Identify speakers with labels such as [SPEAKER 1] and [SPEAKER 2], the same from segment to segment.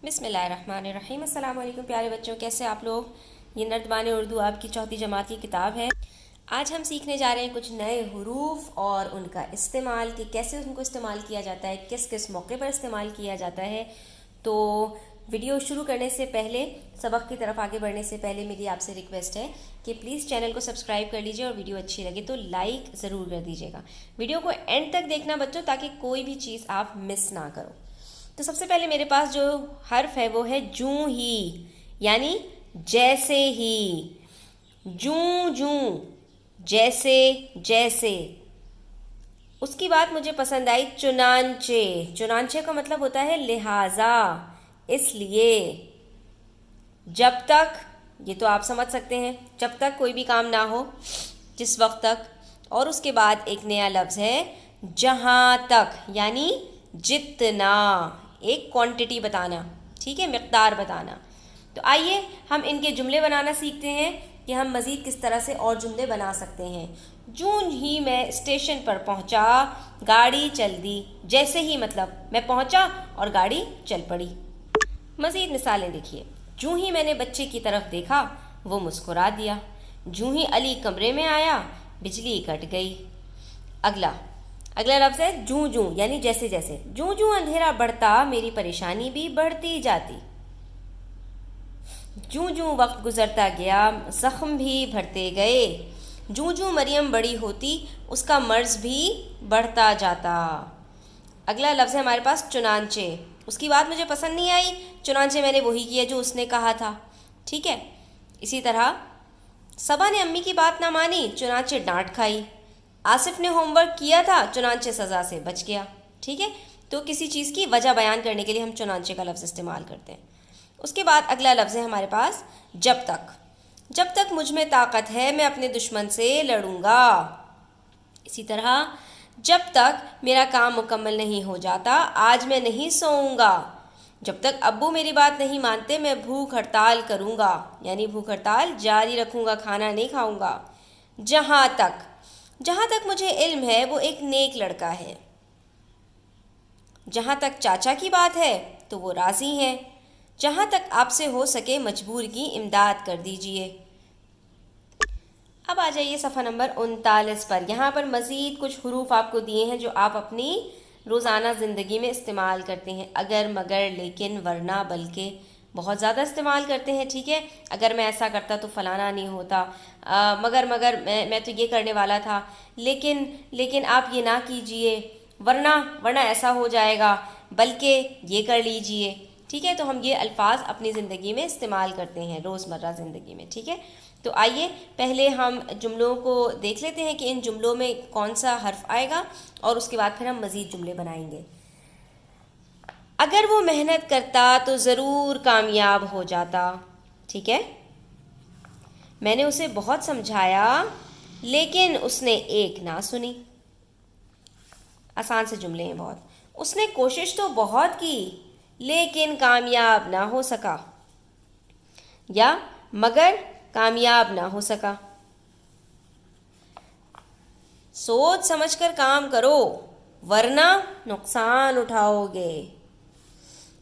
[SPEAKER 1] بسم اللہ الرحمن الرحیم۔ السلام علیکم پیارے بچوں، کیسے آپ لوگ؟ یہ نردبان اردو آپ کی چوتھی جماعت کی کتاب ہے۔ آج ہم سیکھنے جا رہے ہیں کچھ نئے حروف اور ان کا استعمال، کہ کیسے ان کو استعمال کیا جاتا ہے، کس کس موقع پر استعمال کیا جاتا ہے۔ تو ویڈیو شروع کرنے سے پہلے، سبق کی طرف آگے بڑھنے سے پہلے میری آپ سے ریکویسٹ ہے کہ پلیز چینل کو سبسکرائب کر لیجئے، اور ویڈیو اچھی لگے تو لائک ضرور کر دیجیے گا۔ ویڈیو کو اینڈ تک دیکھنا بچوں، تاکہ کوئی بھی چیز آپ مس نہ کرو۔ تو سب سے پہلے میرے پاس جو حرف ہے وہ ہے جوں ہی، یعنی جیسے ہی، جوں جوں، جیسے جیسے۔ اس کی بات مجھے پسند آئی چنانچہ۔ چنانچہ کا مطلب ہوتا ہے لہٰذا، اس لیے، جب تک، یہ تو آپ سمجھ سکتے ہیں، جب تک کوئی بھی کام نہ ہو، جس وقت تک۔ اور اس کے بعد ایک نیا لفظ ہے جہاں تک، یعنی جتنا، ایک کوانٹٹی بتانا، ٹھیک ہے، مقدار بتانا۔ تو آئیے ہم ان کے جملے بنانا سیکھتے ہیں کہ ہم مزید کس طرح سے اور جملے بنا سکتے ہیں۔ جوں ہی میں اسٹیشن پر پہنچا گاڑی چل دی۔ جیسے ہی مطلب میں پہنچا اور گاڑی چل پڑی۔ مزید مثالیں دیکھیے۔ جوں ہی میں نے بچے کی طرف دیکھا وہ مسکرا دیا۔ جوں ہی علی کمرے میں آیا بجلی کٹ گئی۔ اگلا لفظ ہے جوں جوں، یعنی جیسے جیسے۔ جوں جوں اندھیرا بڑھتا میری پریشانی بھی بڑھتی جاتی۔ جوں جوں وقت گزرتا گیا زخم بھی بڑھتے گئے۔ جوں جوں مریم بڑی ہوتی اس کا مرض بھی بڑھتا جاتا۔ اگلا لفظ ہے ہمارے پاس چنانچہ۔ اس کی بات مجھے پسند نہیں آئی، چنانچہ میں نے وہی کیا جو اس نے کہا تھا، ٹھیک ہے۔ اسی طرح صبا نے امی کی بات نہ مانی، چنانچہ ڈانٹ کھائی۔ آصف نے ہوم ورک کیا تھا، چنانچہ سزا سے بچ گیا، ٹھیک ہے۔ تو کسی چیز کی وجہ بیان کرنے کے لیے ہم چنانچہ کا لفظ استعمال کرتے ہیں۔ اس کے بعد اگلا لفظ ہے ہمارے پاس جب تک۔ جب تک مجھ میں طاقت ہے میں اپنے دشمن سے لڑوں گا۔ اسی طرح جب تک میرا کام مکمل نہیں ہو جاتا آج میں نہیں سوؤں گا۔ جب تک ابو میری بات نہیں مانتے میں بھوک ہڑتال کروں گا، یعنی بھوک ہڑتال جاری رکھوں گا، کھانا نہیں کھاؤں گا۔ جہاں تک مجھے علم ہے وہ ایک نیک لڑکا ہے۔ جہاں تک چاچا کی بات ہے تو وہ راضی ہیں۔ جہاں تک آپ سے ہو سکے مجبور کی امداد کر دیجئے۔ اب آ جائیے صفحہ نمبر 39 پر۔ یہاں پر مزید کچھ حروف آپ کو دیے ہیں جو آپ اپنی روزانہ زندگی میں استعمال کرتے ہیں۔ اگر، مگر، لیکن، ورنہ، بلکہ بہت زیادہ استعمال کرتے ہیں، ٹھیک ہے۔ اگر میں ایسا کرتا تو فلانا نہیں ہوتا، مگر میں تو یہ کرنے والا تھا، لیکن آپ یہ نہ کیجئے، ورنہ ایسا ہو جائے گا، بلکہ یہ کر لیجئے، ٹھیک ہے۔ تو ہم یہ الفاظ اپنی زندگی میں استعمال کرتے ہیں، روزمرہ زندگی میں، ٹھیک ہے۔ تو آئیے پہلے ہم جملوں کو دیکھ لیتے ہیں کہ ان جملوں میں کون سا حرف آئے گا، اور اس کے بعد پھر ہم مزید جملے بنائیں گے۔ اگر وہ محنت کرتا تو ضرور کامیاب ہو جاتا، ٹھیک ہے۔ میں نے اسے بہت سمجھایا لیکن اس نے ایک نہ سنی۔ آسان سے جملے ہیں بہت۔ اس نے کوشش تو بہت کی لیکن کامیاب نہ ہو سکا، یا مگر کامیاب نہ ہو سکا۔ سوچ سمجھ کر کام کرو ورنہ نقصان اٹھاؤ گے۔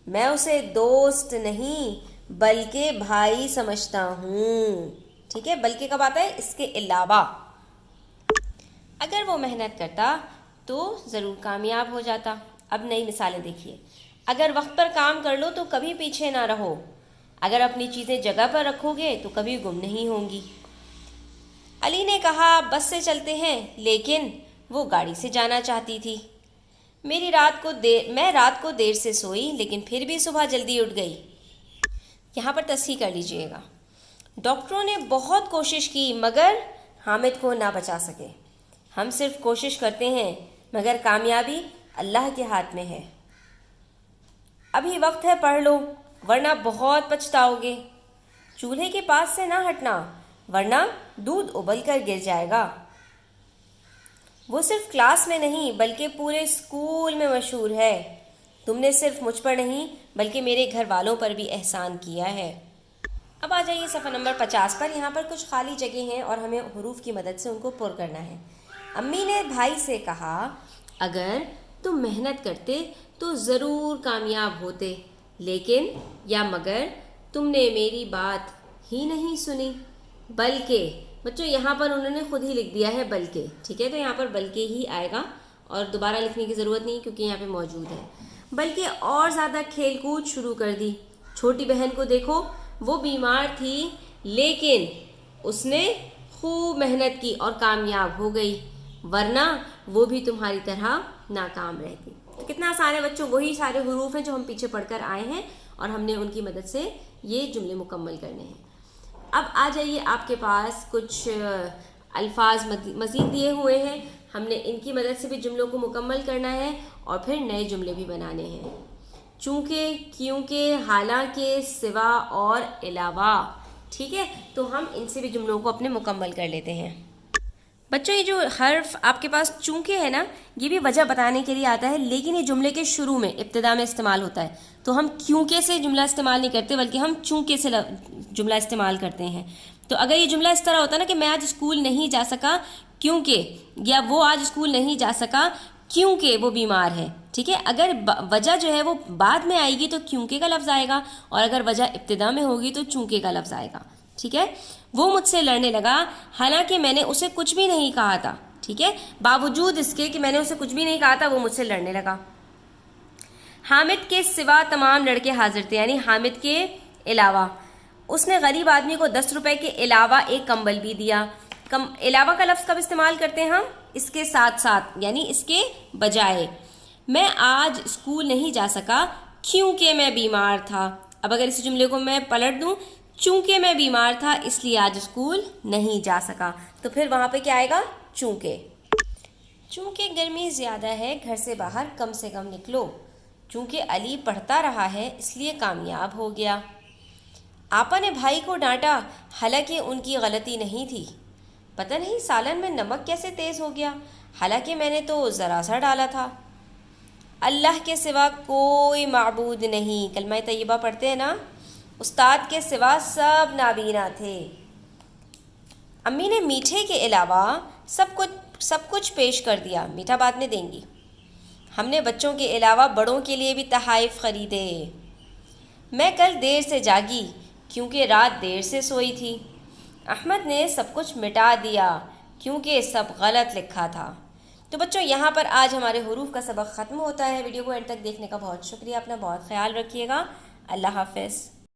[SPEAKER 1] میں اسے دوست نہیں بلکہ بھائی سمجھتا ہوں، ٹھیک ہے۔ بلکہ کب آتا ہے؟ اس کے علاوہ۔ اگر وہ محنت کرتا تو ضرور کامیاب ہو جاتا۔ اب نئی مثالیں دیکھیے۔ اگر وقت پر کام کر لو تو کبھی پیچھے نہ رہو۔ اگر اپنی چیزیں جگہ پر رکھو گے تو کبھی گم نہیں ہوں گی۔ علی نے کہا بس سے چلتے ہیں، لیکن وہ گاڑی سے جانا چاہتی تھی۔ میں رات کو دیر سے سوئی لیکن پھر بھی صبح جلدی اٹھ گئی۔ یہاں پر تصحیح کر لیجئے گا۔ ڈاکٹروں نے بہت کوشش کی مگر حامد کو نہ بچا سکے۔ ہم صرف کوشش کرتے ہیں مگر کامیابی اللہ کے ہاتھ میں ہے۔ ابھی وقت ہے پڑھ لو ورنہ بہت پچھتاؤ گے۔ چولہے کے پاس سے نہ ہٹنا ورنہ دودھ ابل کر گر جائے گا۔ وہ صرف کلاس میں نہیں بلکہ پورے اسکول میں مشہور ہے۔ تم نے صرف مجھ پر نہیں بلکہ میرے گھر والوں پر بھی احسان کیا ہے۔ اب آ جائیے صفحہ نمبر 50 پر۔ یہاں پر کچھ خالی جگہ ہیں اور ہمیں حروف کی مدد سے ان کو پر کرنا ہے۔ امی نے بھائی سے کہا اگر تم محنت کرتے تو ضرور کامیاب ہوتے، لیکن یا مگر تم نے میری بات ہی نہیں سنی، بلکہ بچوں یہاں پر انہوں نے خود ہی لکھ دیا ہے بلکہ، ٹھیک ہے، تو یہاں پر بلکہ ہی آئے گا اور دوبارہ لکھنے کی ضرورت نہیں کیونکہ یہاں پہ موجود ہے۔ بلکہ اور زیادہ کھیل کود شروع کر دی۔ چھوٹی بہن کو دیکھو، وہ بیمار تھی لیکن اس نے خوب محنت کی اور کامیاب ہو گئی، ورنہ وہ بھی تمہاری طرح ناکام رہتی۔ تو کتنا آسان ہے بچوں، وہی سارے حروف ہیں جو ہم پیچھے پڑھ کر آئے ہیں اور ہم نے ان کی مدد سے یہ جملے مکمل کرنے ہیں۔ اب آ جائیے، آپ کے پاس کچھ الفاظ مزید دیے ہوئے ہیں، ہم نے ان کی مدد سے بھی جملوں کو مکمل کرنا ہے اور پھر نئے جملے بھی بنانے ہیں۔ چونکہ، کیونکہ، حالانکہ، سوا اور علاوہ، ٹھیک ہے، تو ہم ان سے بھی جملوں کو اپنے مکمل کر لیتے ہیں۔ بچوں یہ جو حرف آپ کے پاس چونکہ ہے نا، یہ بھی وجہ بتانے کے لیے آتا ہے، لیکن یہ جملے کے شروع میں ابتدا میں استعمال ہوتا ہے، تو ہم کیونکہ سے جملہ استعمال نہیں کرتے بلکہ ہم چونکہ سے جملہ استعمال کرتے ہیں۔ تو اگر یہ جملہ اس طرح ہوتا نا کہ میں آج اسکول نہیں جا سکا کیونکہ، یا وہ آج اسکول نہیں جا سکا کیونکہ وہ بیمار ہے، ٹھیک ہے، اگر وجہ جو ہے وہ بعد میں آئے گی تو کیونکہ کا لفظ آئے گا، اور اگر وجہ ابتدا میں ہوگی تو چونکہ کا لفظ آئے گا، ٹھیک ہے۔ وہ مجھ سے لڑنے لگا حالانکہ میں نے اسے کچھ بھی نہیں کہا تھا، ٹھیک ہے، باوجود اس کے کہ میں نے اسے کچھ بھی نہیں کہا تھا وہ مجھ سے لڑنے لگا۔ حامد کے سوا تمام لڑکے حاضر تھے، یعنی حامد کے علاوہ۔ اس نے غریب آدمی کو 10 روپے کے علاوہ ایک کمبل بھی دیا۔ علاوہ کا لفظ کب استعمال کرتے ہیں ہم؟ اس کے ساتھ ساتھ، یعنی اس کے بجائے۔ میں آج اسکول نہیں جا سکا کیونکہ میں بیمار تھا۔ اب اگر اس جملے کو میں پلٹ دوں، چونکہ میں بیمار تھا اس لیے آج اسکول نہیں جا سکا، تو پھر وہاں پہ کیا آئے گا؟ چونکہ۔ چونکہ گرمی زیادہ ہے گھر سے باہر کم سے کم نکلو، چونکہ علی پڑھتا رہا ہے اس لیے کامیاب ہو گیا۔ آپا نے بھائی کو ڈانٹا حالانکہ ان کی غلطی نہیں تھی۔ پتہ نہیں سالن میں نمک کیسے تیز ہو گیا، حالانکہ میں نے تو ذرا سا ڈالا تھا۔ اللہ کے سوا کوئی معبود نہیں، کلمہ طیبہ پڑھتے ہیں نا، استاد کے سوا سب نابینا تھے۔ امی نے میٹھے کے علاوہ سب کچھ پیش کر دیا، میٹھا بعد میں دیں گی۔ ہم نے بچوں کے علاوہ بڑوں کے لیے بھی تحائف خریدے۔ میں کل دیر سے جاگی کیونکہ رات دیر سے سوئی تھی۔ احمد نے سب کچھ مٹا دیا کیونکہ سب غلط لکھا تھا۔ تو بچوں یہاں پر آج ہمارے حروف کا سبق ختم ہوتا ہے۔ ویڈیو کو اینڈ تک دیکھنے کا بہت شکریہ، اپنا بہت خیال رکھیے گا، اللہ حافظ۔